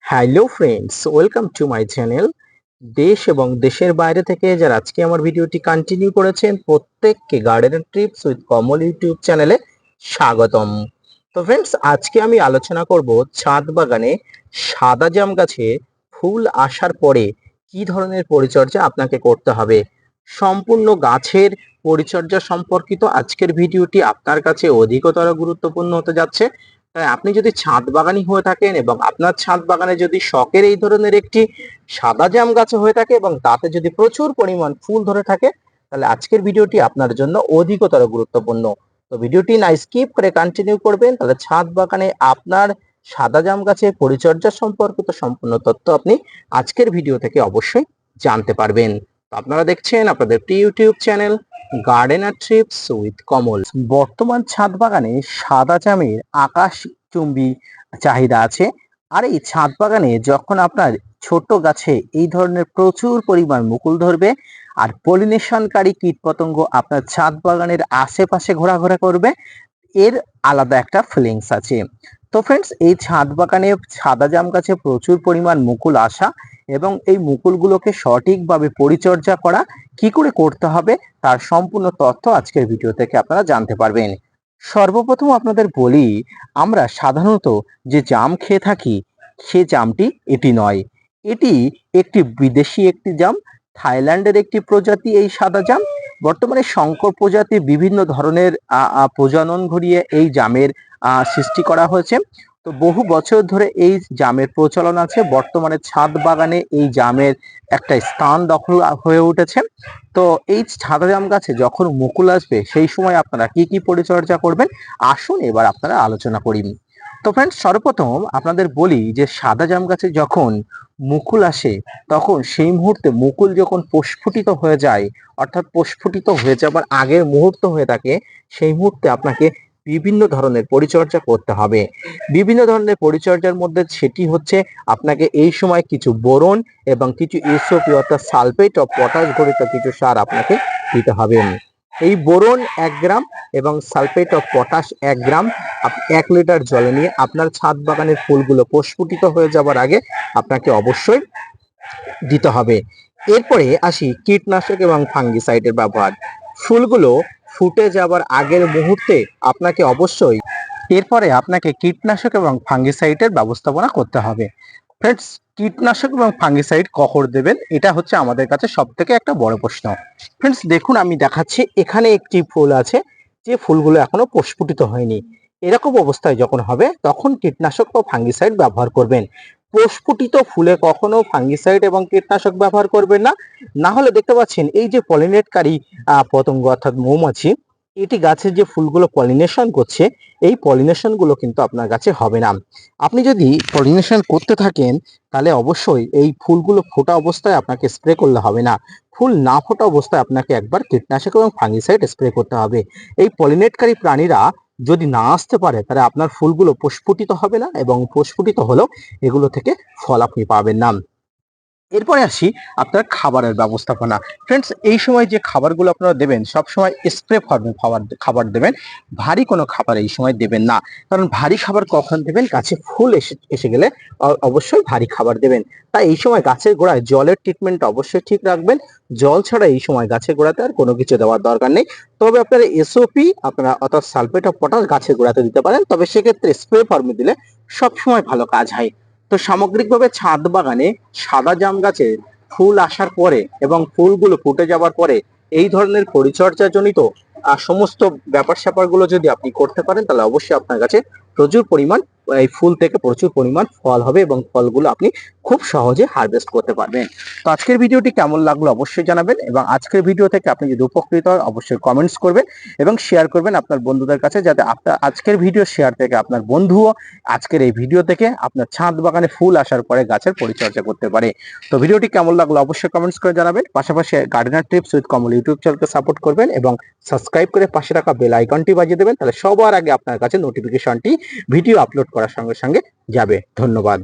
Hello friends, welcome to my channel. দেশ এবং দেশের বাইরে থেকে যারা আজকে আমার ভিডিওটি কন্টিনিউ করেছেন প্রত্যেককে garden TRIPS with Kamal YouTube চ্যানেলে স্বাগতম। তো ফ্রেন্ডস, আজকে আমি আলোচনা করব ছাদ বাগানে সাদা জাম গাছে ফুল আসার পরে কি ধরনের পরিচর্যা আপনাকে করতে হবে। সম্পূর্ণ গাছের পরিচর্যা সম্পর্কিত আজকের ভিডিওটি আপনার কাছে অধিকতর গুরুত্বপূর্ণ হতে যাচ্ছে। তাই আপনি যদি ছাদ বাগানি হয়ে থাকেন এবং আপনার ছাদ বাগানে যদি শখের এই ধরনের একটি সাদা জাম গাছ হয়ে থাকে এবং তাতে যদি প্রচুর পরিমাণ ফুল ধরে থাকে, তাহলে আজকের ভিডিওটি আপনার জন্য অধিকতর গুরুত্বপূর্ণ। তো ভিডিওটি না স্কিপ করে কন্টিনিউ করবেন, তাহলে ছাদ বাগানে আপনার সাদা জাম গাছের পরিচর্যা সম্পর্কিত সম্পূর্ণ তথ্য আপনি আজকের ভিডিও থেকে অবশ্যই জানতে পারবেন। তো আপনারা দেখছেন আপনাদের প্রিয় YouTube channel gardener trips with Kamal. বর্তমান ছাদ বাগানে সাদা জামের আকাশচুম্বী চাহিদা আছে। আর এই ছাদ বাগানে যখন আপনার ছোট গাছে এই ধরনের প্রচুর পরিমাণ মুকুল ধরবে আর পলিনেশনকারী কীটপতঙ্গ আপনার ছাদ বাগানের আশেপাশে ঘোরাঘোরা করবে, এর আলাদা একটা ফিলিংস আছে। তো ফ্রেন্ডস, এই ছাদ বাগানে সাদা জাম গাছে প্রচুর পরিমাণ মুকুল আসা এবং এই মুকুলগুলোকে সঠিকভাবে পরিচর্যা করা কি করে করতে হবে তার সম্পূর্ণ তথ্য আজকের ভিডিও থেকে আপনারা জানতে পারবেন। সর্বপ্রথম আপনাদের বলি, আমরা সাধারণত যে জাম খেয়ে থাকি সে জামটি এটি নয়। এটি একটি বিদেশি একটি জাম, থাইল্যান্ডের একটি প্রজাতি এই সাদা জাম। বর্তমানে শঙ্কর প্রজাতির বিভিন্ন ধরনের প্রজনন ঘটিয়ে এই জামের সৃষ্টি করা হয়েছে। তো বহু বছর ধরে এই জামের প্রচলন আছে। বর্তমানে ছাদ বাগানে এই জামের একটা স্থান দখল হয়ে উঠেছে। তো এই সাদা জাম গাছে যখন মুকুল আসবে সেই সময় আপনারা কি কি পরিচর্যা করবেন, আসুন এবার আপনারা আলোচনা করি। তো ফ্রেন্ডস, সর্বপ্রথম আপনাদের বলি যে সাদা জাম গাছে যখন মুকুল আসে তখন সেই মুহূর্তে মুকুল যখন প্রস্ফুটিত হয়ে যায়, অর্থাৎ প্রস্ফুটিত হয়ে যাবার আগের মুহূর্ত হয়ে থাকে, সেই মুহূর্তে আপনাকে বিভিন্ন ধরনের পরিচর্যা করতে হবে। বিভিন্ন ধরনের পরিচর্যার মধ্যে সেটি হচ্ছে আপনাকে এই সময় কিছু বোরন এবং কিছু এসওপি অর্থাৎ সালফেট অফ পটাশ ঘটিত কিছু সার আপনাকে দিতে হবে। এই বোরন 1 গ্রাম এবং sulphate of potash 1 gram 1 litre জলে নিয়ে আপনার ছাদ বাগানের ফুলগুলো প্রস্ফুটিত হয়ে যাবার আগে আপনাকে অবশ্যই দিতে হবে। এরপরে আসি কীটনাশক এবং ফাঙ্গিসাইডের ব্যবহার। ফুলগুলো ফুটে যাবার আগের মুহূর্তে আপনাকে অবশ্যই কীটনাশক এবং ফাঙ্গিসাইডের ব্যবস্থাপনা করতে হবে। ফ্রেন্ডস, কীটনাশক এবং ফাঙ্গিসাইড কখন দেবেন, এটা হচ্ছে আমাদের কাছে সব থেকে একটা বড় প্রশ্ন। ফ্রেন্ডস, দেখুন আমি দেখাচ্ছি, এখানে একটি ফুল আছে যে ফুলগুলো এখনো প্রস্ফুটিত হয়নি। এরকম অবস্থায় যখন হবে তখন কীটনাশক বা ফাঙ্গিসাইড ব্যবহার করবেন। প্রস্ফুটিত ফুলে কখনো ফাঙ্গিসাইড এবং কীটনাশক ব্যবহার করবেন না। না হলে দেখতে পাচ্ছেন এই যে পলিনেটকারী পতঙ্গ অর্থাৎ মৌমাছি, এটি গাছের যে ফুলগুলো পলিনেশন করছে, এই পলিনেশন গুলো কিন্তু আপনার গাছে হবে না। আপনি যদি পলিনেশন করতে থাকেন তাহলে অবশ্যই এই ফুলগুলো ফোটা অবস্থায় আপনাকে স্প্রে করলে হবে না। ফুল না ফোটা অবস্থায় আপনাকে একবার কীটনাশক এবং ফাঙ্গিসাইড স্প্রে করতে হবে। এই পলিনেটকারী প্রাণীরা যদি না আসতে পারে তাহলে আপনার ফুলগুলো প্রস্ফুটিত হবে না এবং প্রস্ফুটিত হলেও এগুলো থেকে ফল আপনি পাবেন না। এরপরে আসি আপনার খাবারের ব্যবস্থাপনা। ফ্রেন্ডস, এই সময় যে খাবারগুলো আপনারা দেবেন সব সময় স্প্রে ফর্মে খাবার দেবেন। ভারী কোনো খাবার এই সময় দেবেন না, কারণ ভারী খাবার কখন দেবেন, গাছে ফুল এসে গেলে অবশ্যই ভারী খাবার দেবেন। তাই এই সময় গাছের গোড়ায় জলের ট্রিটমেন্ট অবশ্যই ঠিক রাখবেন। জল ছাড়া এই সময় গাছের গোড়াতে আর কোনো কিছু দেওয়ার দরকার নেই। তবে আপনারা এসওপি আপনারা অর্থাৎ সালফেট অফ পটাশ গাছের গোড়াতে দিতে পারেন, তবে সেক্ষেত্রে স্প্রে ফর্মে দিলে সবসময় ভালো কাজ হয়। তো সামগ্রিকভাবে ছাদ বাগানে সাদা জাম গাছে ফুল আসার পরে এবং ফুলগুলো ফুটে যাবার পরে এই ধরনের পরিচর্যা জনিত সমস্ত ব্যাপার স্যাপার গুলো যদি আপনি করতে পারেন তাহলে অবশ্যই আপনার কাছে প্রচুর পরিমাণ এই ফুল থেকে প্রচুর পরিমাণ ফল হবে এবং ফলগুলো আপনি খুব সহজে হারভেস্ট করতে পারবেন। তো আজকের ভিডিওটি কেমন লাগলো অবশ্যই জানাবেন এবং আজকের ভিডিও থেকে আপনি যদি উপকৃত হন অবশ্যই কমেন্টস করবেন এবং শেয়ার করবেন আপনার বন্ধুদের কাছে, যাতে আপনার আজকের ভিডিও শেয়ার থেকে আপনার বন্ধুও আজকের এই ভিডিও থেকে আপনার ছাদ বাগানে ফুল আসার পরে গাছের পরিচর্যা করতে পারে। তো ভিডিওটি কেমন লাগলো অবশ্যই কমেন্টস করে জানাবেন। পাশাপাশি gardener tips with Kamal YouTube চ্যানেলকে সাপোর্ট করবেন এবং সাবস্ক্রাইব করে পাশে রাখা বেল আইকনটি বাজিয়ে দেবেন, তাহলে সবার আগে আপনার কাছে নোটিফিকেশনটি ভিডিও আপলোড করার সঙ্গে সঙ্গে যাবে। ধন্যবাদ।